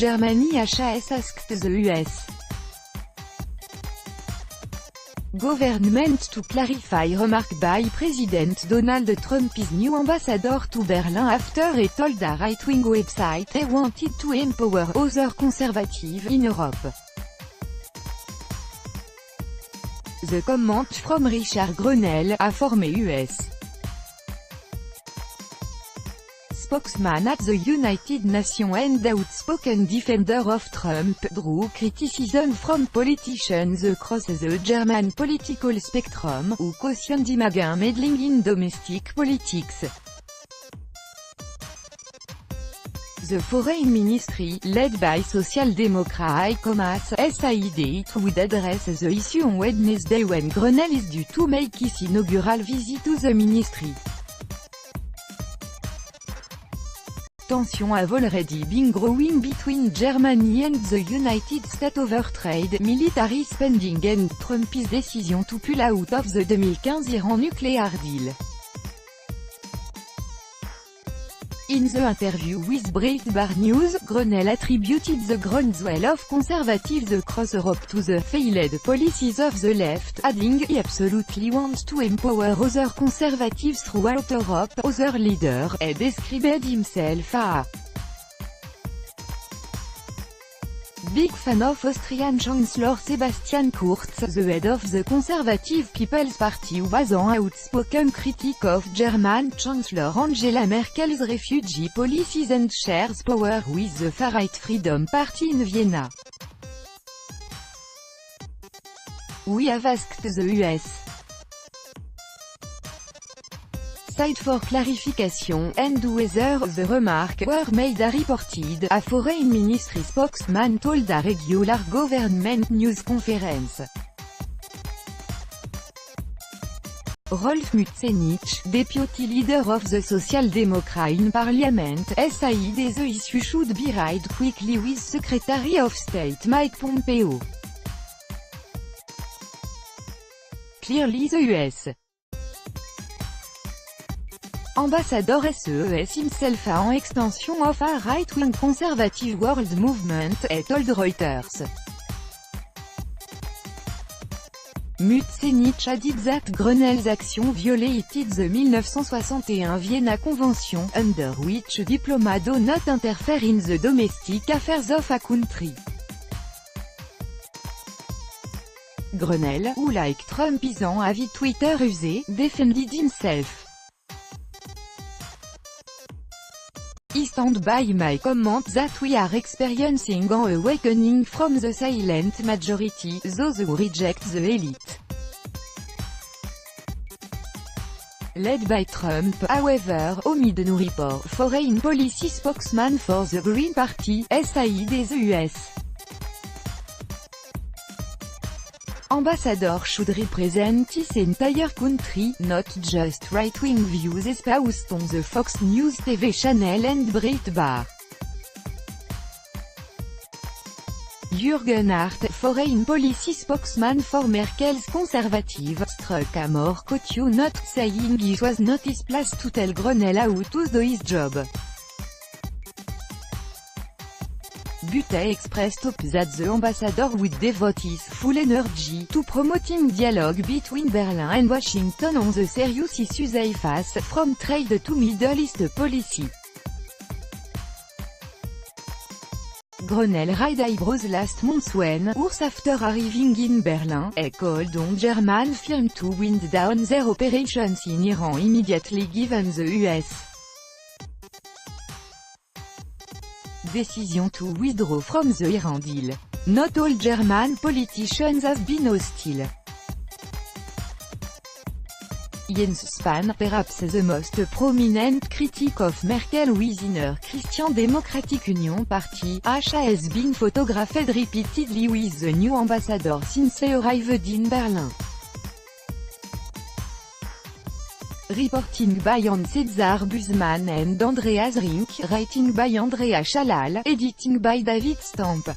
Germany has asked the US government to clarify remark by President Donald Trump's new ambassador to Berlin after he told a right-wing website he wanted to empower other conservatives in Europe. The comment from Richard Grenell, a former US spokesman at the United Nations and outspoken defender of Trump, drew criticism from politicians across the German political spectrum, who cautioned him against meddling in domestic politics. The Foreign Ministry, led by Social Democrat Heiko Maas, said it would address the issue on Wednesday when Grenell is due to make his inaugural visit to the ministry. Tensions have already been growing between Germany and the United States over trade, military spending and Trump's decision to pull out of the 2015 Iran nuclear deal. In the interview with Breitbart News, Grenell attributed the groundswell of conservatives across Europe to the failed policies of the left, adding, "He absolutely wants to empower other conservatives throughout Europe." Other leader, he described himself as big fan of Austrian Chancellor Sebastian Kurz, the head of the Conservative People's Party, who was an outspoken critic of German Chancellor Angela Merkel's refugee policies and shares power with the far-right Freedom Party in Vienna. We have asked the US side for clarification, and whether the remarks were made as reported, a Foreign Ministry spokesman told a regular government news conference. Rolf Mützenich, deputy leader of the Social Democrat in Parliament, said the issue should be raised quickly with Secretary of State Mike Pompeo. Clearly the US Ambassador SES himself an extension of a right-wing conservative world movement, he told Reuters. Mützenich added that Grenell's action violated the 1961 Vienna Convention, under which diplomats do not interfere in the domestic affairs of a country. Grenell, who like Trump is an avid Twitter user, defended himself. "I stand by my comment that we are experiencing an awakening from the silent majority, those who reject the elite." Led by Trump, however, amid new report, foreign policy spokesman for the Green Party, said the US ambassador should represent his entire country, not just right-wing views espoused on the Fox News TV channel and Breitbart. Jürgen Hart, foreign policy spokesman for Merkel's conservative, struck a more cautious note, saying it was not his place to tell Grenell how to do his job. But he expressed hope that the ambassador would devote his full energy to promoting dialogue between Berlin and Washington on the serious issues they face, from trade to Middle East policy. Grenell raised eyebrows last month when, hours after arriving in Berlin, he called on German firms to wind down their operations in Iran immediately given the US decision to withdraw from the Iran deal. Not all German politicians have been hostile. Jens Spahn, perhaps the most prominent critic of Merkel within her Christian Democratic Union party, has been photographed repeatedly with the new ambassador since he arrived in Berlin. Reporting by Cesar Buzman and Andreas Rink, writing by Andrea Chalal, editing by David Stamp.